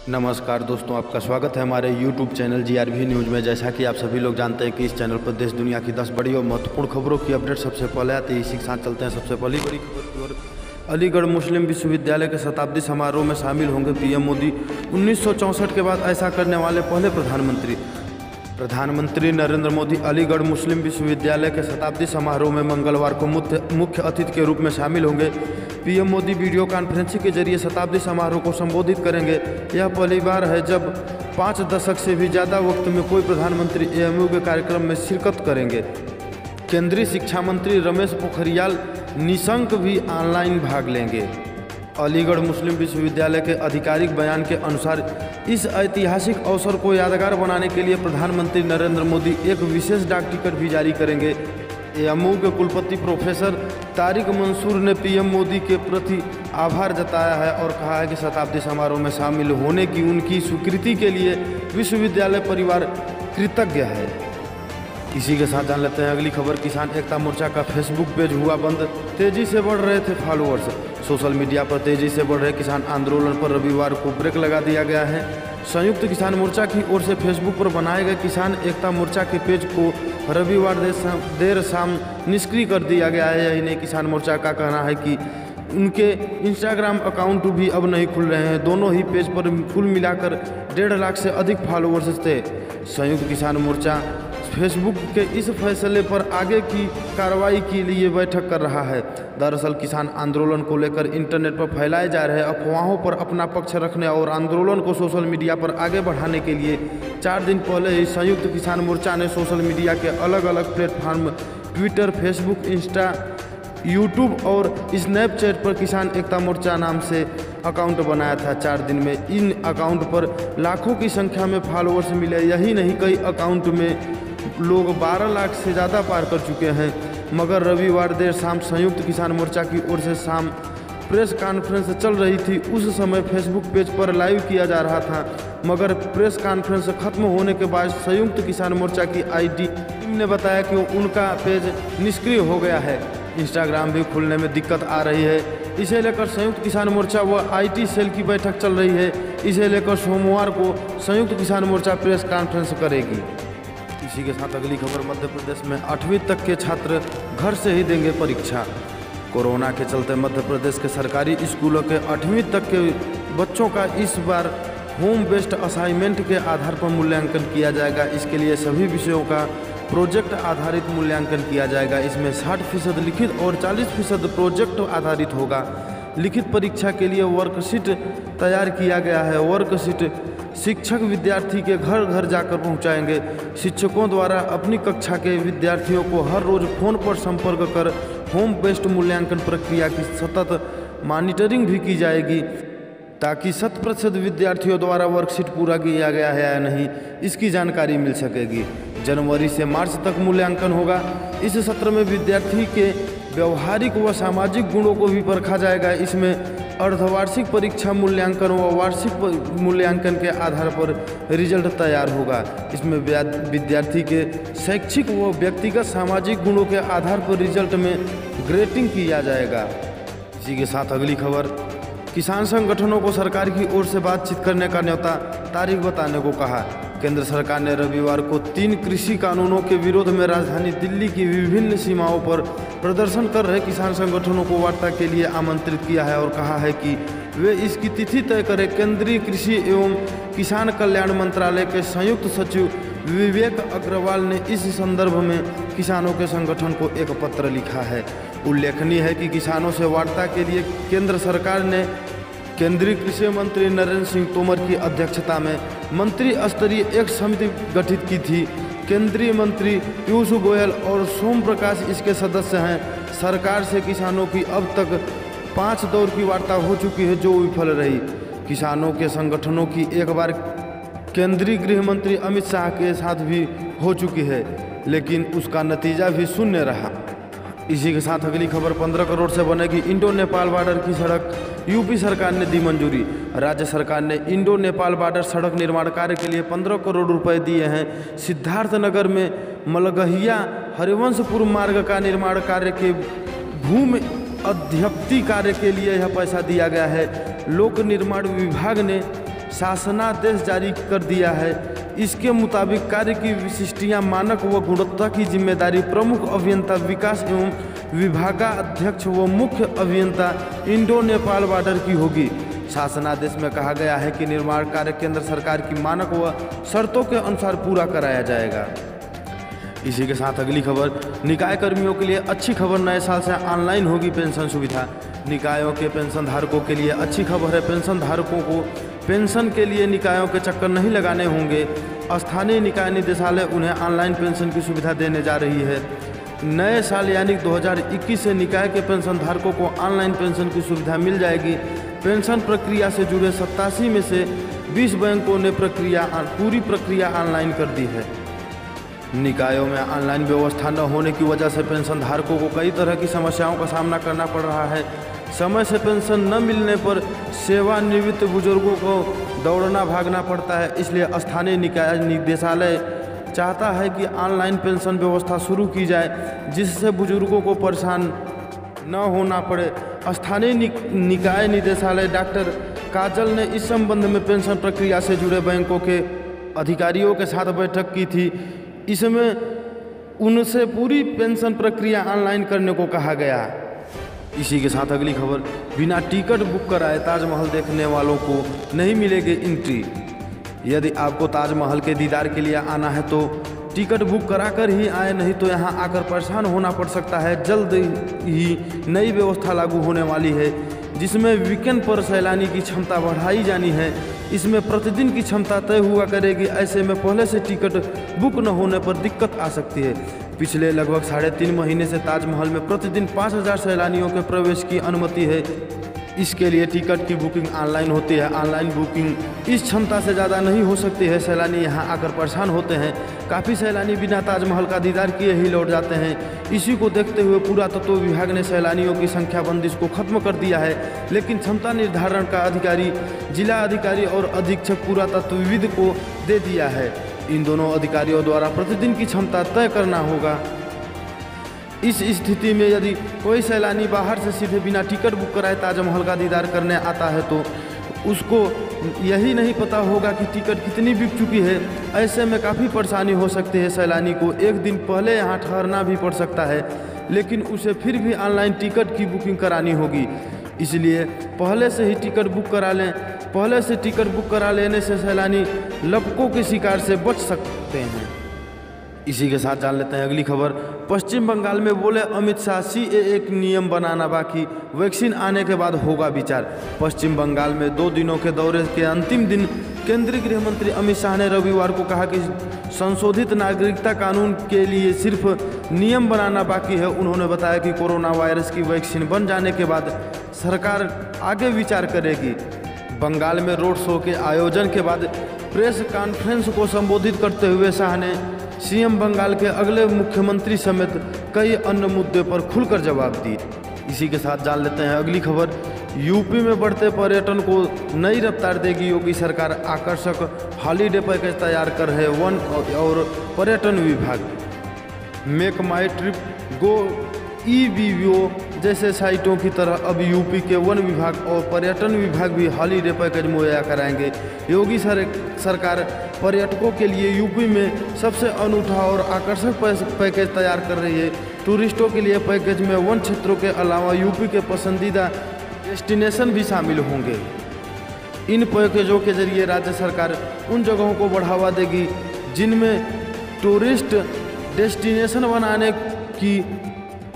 नमस्कार दोस्तों, आपका स्वागत है हमारे YouTube चैनल GRV न्यूज़ में। जैसा कि आप सभी लोग जानते हैं कि इस चैनल पर देश दुनिया की 10 बड़ी और महत्वपूर्ण खबरों की अपडेट सबसे पहले आती है। इसी के साथ चलते हैं सबसे पहली बड़ी खबर की ओर। अलीगढ़ मुस्लिम विश्वविद्यालय के शताब्दी समारोह में शामिल होंगे पीएम मोदी। 1964 के बाद ऐसा करने वाले पहले प्रधानमंत्री नरेंद्र मोदी अलीगढ़ मुस्लिम विश्वविद्यालय के शताब्दी समारोह में मंगलवार को मुख्य अतिथि के रूप में शामिल होंगे। पीएम मोदी वीडियो कॉन्फ्रेंसिंग के जरिए शताब्दी समारोह को संबोधित करेंगे। यह पहली बार है जब 5 दशक से भी ज़्यादा वक्त में कोई प्रधानमंत्री एएमयू के कार्यक्रम में शिरकत करेंगे। केंद्रीय शिक्षा मंत्री रमेश पोखरियाल निशंक भी ऑनलाइन भाग लेंगे। अलीगढ़ मुस्लिम विश्वविद्यालय के आधिकारिक बयान के अनुसार इस ऐतिहासिक अवसर को यादगार बनाने के लिए प्रधानमंत्री नरेंद्र मोदी एक विशेष डाक टिकट भी जारी करेंगे। एएमयू के कुलपति प्रोफेसर तारिक मंसूर ने पीएम मोदी के प्रति आभार जताया है और कहा है कि शताब्दी समारोह में शामिल होने की उनकी स्वीकृति के लिए विश्वविद्यालय परिवार कृतज्ञ है। इसी के साथ जान लेते हैं अगली खबर। किसान एकता मोर्चा का फेसबुक पेज हुआ बंद। तेजी से बढ़ रहे थे फॉलोअर्स। सोशल मीडिया पर तेजी से बढ़ रहे किसान आंदोलन पर रविवार को ब्रेक लगा दिया गया है। संयुक्त किसान मोर्चा की ओर से फेसबुक पर बनाए गए किसान एकता मोर्चा के पेज को रविवार देर शाम निष्क्रिय कर दिया गया है। यही नहीं, किसान मोर्चा का कहना है कि उनके इंस्टाग्राम अकाउंट भी अब नहीं खुल रहे हैं। दोनों ही पेज पर कुल मिलाकर 1.5 लाख से अधिक फॉलोअर्स थे। संयुक्त किसान मोर्चा फेसबुक के इस फैसले पर आगे की कार्रवाई के लिए बैठक कर रहा है। दरअसल किसान आंदोलन को लेकर इंटरनेट पर फैलाए जा रहे अफवाहों पर अपना पक्ष रखने और आंदोलन को सोशल मीडिया पर आगे बढ़ाने के लिए 4 दिन पहले ही संयुक्त किसान मोर्चा ने सोशल मीडिया के अलग अलग platform Twitter, Facebook, Insta, YouTube और स्नैपचैट पर किसान एकता मोर्चा नाम से अकाउंट बनाया था। 4 दिन में इन अकाउंट पर लाखों की संख्या में फॉलोअर्स मिले। यही नहीं, कई अकाउंट में लोग 12 लाख से ज़्यादा पार कर चुके हैं। मगर रविवार देर शाम संयुक्त किसान मोर्चा की ओर से शाम प्रेस कॉन्फ्रेंस चल रही थी। उस समय फेसबुक पेज पर लाइव किया जा रहा था, मगर प्रेस कॉन्फ्रेंस खत्म होने के बाद संयुक्त किसान मोर्चा की आईटी टीम ने बताया कि उनका पेज निष्क्रिय हो गया है। इंस्टाग्राम भी खुलने में दिक्कत आ रही है। इसे लेकर संयुक्त किसान मोर्चा व आईटी सेल की बैठक चल रही है। इसे लेकर सोमवार को संयुक्त किसान मोर्चा प्रेस कॉन्फ्रेंस करेगी। इसी के साथ अगली खबर। मध्य प्रदेश में 8वीं तक के छात्र घर से ही देंगे परीक्षा। कोरोना के चलते मध्य प्रदेश के सरकारी स्कूलों के 8वीं तक के बच्चों का इस बार होम बेस्ड असाइनमेंट के आधार पर मूल्यांकन किया जाएगा। इसके लिए सभी विषयों का प्रोजेक्ट आधारित मूल्यांकन किया जाएगा। इसमें 60% लिखित और 40% प्रोजेक्ट आधारित होगा। लिखित परीक्षा के लिए वर्कशीट तैयार किया गया है। वर्कशीट शिक्षक विद्यार्थी के घर घर जाकर पहुंचाएंगे। शिक्षकों द्वारा अपनी कक्षा के विद्यार्थियों को हर रोज फोन पर संपर्क कर होम बेस्ड मूल्यांकन प्रक्रिया की सतत मॉनिटरिंग भी की जाएगी, ताकि 100% विद्यार्थियों द्वारा वर्कशीट पूरा किया गया है या नहीं, इसकी जानकारी मिल सकेगी। जनवरी से मार्च तक मूल्यांकन होगा। इस सत्र में विद्यार्थी के व्यवहारिक व सामाजिक गुणों को भी परखा जाएगा। इसमें अर्धवार्षिक परीक्षा मूल्यांकन व वार्षिक मूल्यांकन के आधार पर रिजल्ट तैयार होगा। इसमें विद्यार्थी के शैक्षिक व व्यक्तिगत सामाजिक गुणों के आधार पर रिजल्ट में ग्रेडिंग किया जाएगा। इसी के साथ अगली खबर। किसान संगठनों को सरकार की ओर से बातचीत करने का न्योता तारीख बताने को कहा। केंद्र सरकार ने रविवार को 3 कृषि कानूनों के विरोध में राजधानी दिल्ली की विभिन्न सीमाओं पर प्रदर्शन कर रहे किसान संगठनों को वार्ता के लिए आमंत्रित किया है और कहा है कि वे इसकी तिथि तय करें। केंद्रीय कृषि एवं किसान कल्याण मंत्रालय के संयुक्त सचिव विवेक अग्रवाल ने इस संदर्भ में किसानों के संगठन को एक पत्र लिखा है। उल्लेखनीय है कि किसानों से वार्ता के लिए केंद्र सरकार ने केंद्रीय कृषि मंत्री नरेंद्र सिंह तोमर की अध्यक्षता में मंत्री स्तरीय एक समिति गठित की थी। केंद्रीय मंत्री पीयूष गोयल और सोम प्रकाश इसके सदस्य हैं। सरकार से किसानों की अब तक 5 दौर की वार्ता हो चुकी है, जो विफल रही। किसानों के संगठनों की एक बार केंद्रीय गृह मंत्री अमित शाह के साथ भी हो चुकी है, लेकिन उसका नतीजा भी शून्य रहा। इसी के साथ अगली खबर। 15 करोड़ से बनेगी इंडो नेपाल बॉर्डर की सड़क। यूपी सरकार ने दी मंजूरी। राज्य सरकार ने इंडो नेपाल बॉर्डर सड़क निर्माण कार्य के लिए 15 करोड़ रुपए दिए हैं। सिद्धार्थनगर में मलगहिया हरिवंशपुर मार्ग का निर्माण कार्य के भूमि अध्यप्ति कार्य के लिए यह पैसा दिया गया है। लोक निर्माण विभाग ने शासनादेश जारी कर दिया है। इसके मुताबिक कार्य की विशिष्टियां, मानक व गुणवत्ता की जिम्मेदारी प्रमुख अभियंता विकास एवं विभागाध्यक्ष व मुख्य अभियंता इंडो नेपाल बॉर्डर की होगी। शासनादेश में कहा गया है कि निर्माण कार्य केंद्र सरकार की मानक व शर्तों के अनुसार पूरा कराया जाएगा। इसी के साथ अगली खबर, निकाय कर्मियों के लिए अच्छी खबर, नए साल से ऑनलाइन होगी पेंशन सुविधा। निकायों के पेंशन धारकों के लिए अच्छी खबर है। पेंशन धारकों को पेंशन के लिए निकायों के चक्कर नहीं लगाने होंगे। स्थानीय निकाय निदेशालय उन्हें ऑनलाइन पेंशन की सुविधा देने जा रही है। नए साल यानी 2021 से निकाय के पेंशन धारकों को ऑनलाइन पेंशन की सुविधा मिल जाएगी। पेंशन प्रक्रिया से जुड़े 87 में से 20 बैंकों ने पूरी प्रक्रिया ऑनलाइन कर दी है। निकायों में ऑनलाइन व्यवस्था न होने की वजह से पेंशन धारकों को कई तरह की समस्याओं का सामना करना पड़ रहा है। समय से पेंशन न मिलने पर सेवानिवृत्त बुजुर्गों को दौड़ना भागना पड़ता है। इसलिए स्थानीय निकाय निदेशालय चाहता है कि ऑनलाइन पेंशन व्यवस्था शुरू की जाए, जिससे बुजुर्गों को परेशान न होना पड़े। स्थानीय निकाय निदेशालय डॉक्टर काजल ने इस संबंध में पेंशन प्रक्रिया से जुड़े बैंकों के अधिकारियों के साथ बैठक की थी। इसमें उनसे पूरी पेंशन प्रक्रिया ऑनलाइन करने को कहा गया। इसी के साथ अगली खबर, बिना टिकट बुक कराए ताजमहल देखने वालों को नहीं मिलेगी एंट्री। यदि आपको ताजमहल के दीदार के लिए आना है तो टिकट बुक कराकर ही आए, नहीं तो यहां आकर परेशान होना पड़ सकता है। जल्द ही नई व्यवस्था लागू होने वाली है, जिसमें वीकेंड पर सैलानी की क्षमता बढ़ाई जानी है। इसमें प्रतिदिन की क्षमता तय हुआ करेगी। ऐसे में पहले से टिकट बुक न होने पर दिक्कत आ सकती है। पिछले लगभग 3.5 महीने से ताजमहल में प्रतिदिन 5000 सैलानियों के प्रवेश की अनुमति है। इसके लिए टिकट की बुकिंग ऑनलाइन होती है। ऑनलाइन बुकिंग इस क्षमता से ज़्यादा नहीं हो सकती है। सैलानी यहां आकर परेशान होते हैं। काफ़ी सैलानी बिना ताजमहल का दीदार किए ही लौट जाते हैं। इसी को देखते हुए पुरातत्व विभाग ने सैलानियों की संख्या बंदिश को खत्म कर दिया है, लेकिन क्षमता निर्धारण का अधिकारी जिला अधिकारी और अधीक्षक पुरातत्वविद को दे दिया है। इन दोनों अधिकारियों द्वारा प्रतिदिन की क्षमता तय करना होगा। इस स्थिति में यदि कोई सैलानी बाहर से सीधे बिना टिकट बुक कराए ताजमहल का दीदार करने आता है तो उसको यही नहीं पता होगा कि टिकट कितनी बिक चुकी है। ऐसे में काफ़ी परेशानी हो सकती है। सैलानी को एक दिन पहले यहाँ ठहरना भी पड़ सकता है, लेकिन उसे फिर भी ऑनलाइन टिकट की बुकिंग करानी होगी। इसलिए पहले से ही टिकट बुक करा लें। पहले से टिकट बुक करा लेने से सैलानी लपकों के शिकार से बच सकते हैं। इसी के साथ जान लेते हैं अगली खबर। पश्चिम बंगाल में बोले अमित शाह, CAA एक नियम बनाना बाकी, वैक्सीन आने के बाद होगा विचार। पश्चिम बंगाल में 2 दिनों के दौरे के अंतिम दिन केंद्रीय गृह मंत्री अमित शाह ने रविवार को कहा कि संशोधित नागरिकता कानून के लिए सिर्फ नियम बनाना बाकी है। उन्होंने बताया कि कोरोना वायरस की वैक्सीन बन जाने के बाद सरकार आगे विचार करेगी। बंगाल में रोड शो के आयोजन के बाद प्रेस कॉन्फ्रेंस को संबोधित करते हुए शाह ने CM बंगाल के अगले मुख्यमंत्री समेत कई अन्य मुद्दे पर खुलकर जवाब दिए। इसी के साथ जान लेते हैं अगली खबर। यूपी में बढ़ते पर्यटन को नई रफ्तार देगी योगी सरकार। आकर्षक हॉलीडे पैकेज तैयार कर है वन और पर्यटन विभाग। मेक माई ट्रिप, गो, EBO जैसे साइटों की तरह अब यूपी के वन विभाग और पर्यटन विभाग भी हॉलीडे पैकेज मुहैया कराएंगे। योगी सरकार पर्यटकों के लिए यूपी में सबसे अनूठा और आकर्षक पैकेज तैयार कर रही है। टूरिस्टों के लिए पैकेज में वन क्षेत्रों के अलावा यूपी के पसंदीदा डेस्टिनेशन भी शामिल होंगे। इन पैकेजों के जरिए राज्य सरकार उन जगहों को बढ़ावा देगी जिनमें टूरिस्ट डेस्टिनेशन बनाने की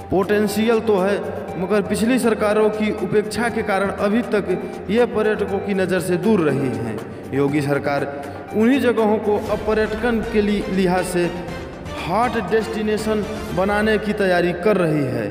पोटेंशियल तो है, मगर पिछली सरकारों की उपेक्षा के कारण अभी तक ये पर्यटकों की नज़र से दूर रही हैं। योगी सरकार उन्हीं जगहों को अब पर्यटन के लिहाज से हॉट डेस्टिनेशन बनाने की तैयारी कर रही है।